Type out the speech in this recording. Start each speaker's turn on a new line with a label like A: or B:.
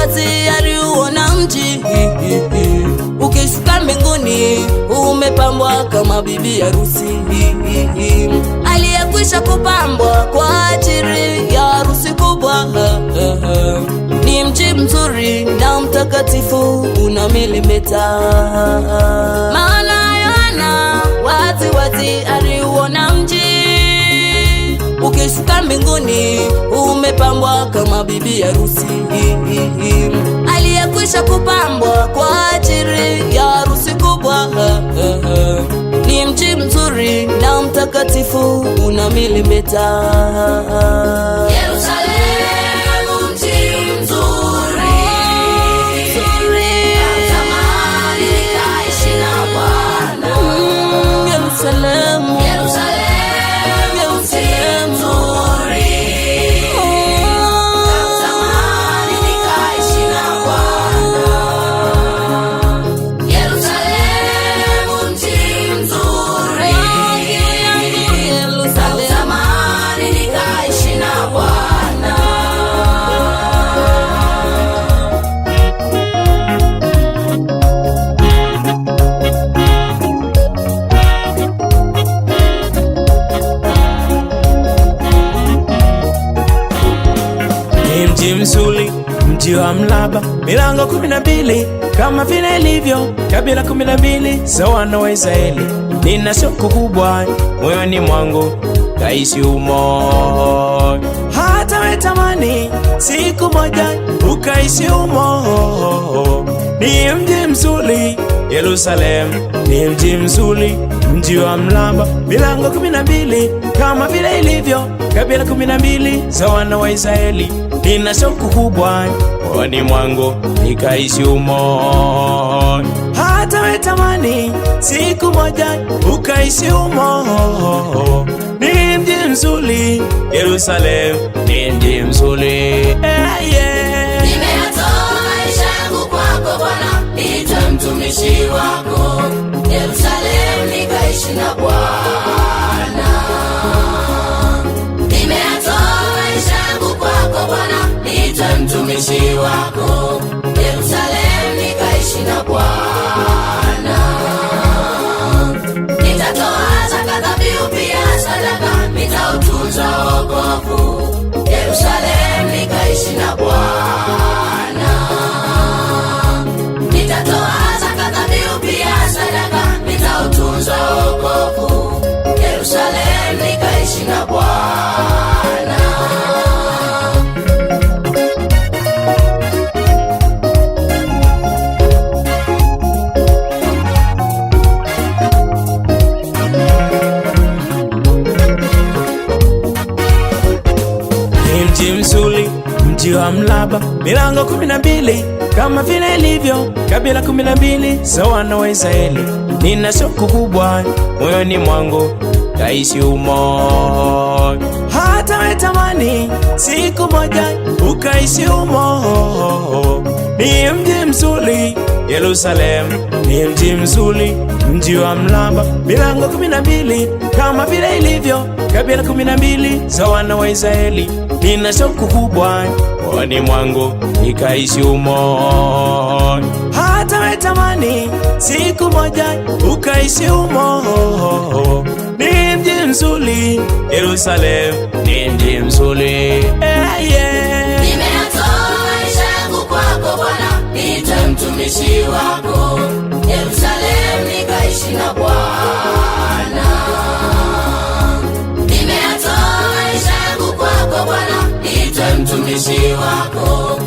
A: waziwazi aliuona mji, ukishuka mbinguni umepambwa kama bibi harusi, aliyekwisha kupambwa kwa ajili ya harusi kubwa. Ni mji mzuri na mtakatifu unamelemeta, maana Yohana waziwazi aliuona mji, ukishuka mbinguni umepambwa kama bibi harusi, aliyekwisha kupambwa kwa ajili ya harusi kubwa. Ni mji mzuri na mtakatifu unamelemeta.
B: Mji mzuri, mji wa mraba, milango 12 kama vile ilivyo kabila 12 sawa na Waisraeli. Nina shauku kubwa moyoni mwangu kaishi humo, hata wetamani siku moja ukaishi humo. Ni mji mzuri Yerusalemu, ni mji mzuri, mji wa mraba, milango 12 kama vile ilivyo kabila 12 sawa na Waisraeli. Nina shauku kubwa moyoni mwangu nikaishi humo, hata wetamani siku moja ukaishi humo. Ni mji mzuri Yerusalemu, ni mji mzuri.
A: Nimeyatoa maisha yangu kwako Bwana, niite mtumishi wako. Yerusalemu nikaishi na Bwana. Nimeyatoa maisha yangu kwako Bwana, niite mtumishi wako. Yerusalemu nikaishi na Bwana. Nitatoa zaka, dhabihu pia sadaka, nitautunza wokovu. Yerusalemu nikaishi na Bwana. Nitatoa zaka, dhabihu pia sadaka, nitautunza wokovu. Yerusalemu nikaishi na Bwana.
B: Mji mzuri, mji wa mraba, milango 12 kama vile ilivyo kabila 12 sawa na Waisraeli. Nina shauku kubwa moyoni mwangu kaishi humo, hata wetamani siku moja ukaishi humo. Ni mji mzuri Yerusalemu, ni mji mzuri, mji wa mraba, milango 12 kama vile ilivyo kabila 12 sawa na Waisraeli. Nina shauku kubwa moyoni mwangu nikaishi humo, hata wetamani siku moja ukaishi humo. Ni mji mzuri Yerusalemu, ni mji mzuri.
A: Nimeyatoa maisha yangu kwako Bwana, niite mtumishi wako. Yerusalemu nikaishi na Bwana. Nimeyatoa maisha yangu kwako Bwana, niite mtumishi wako.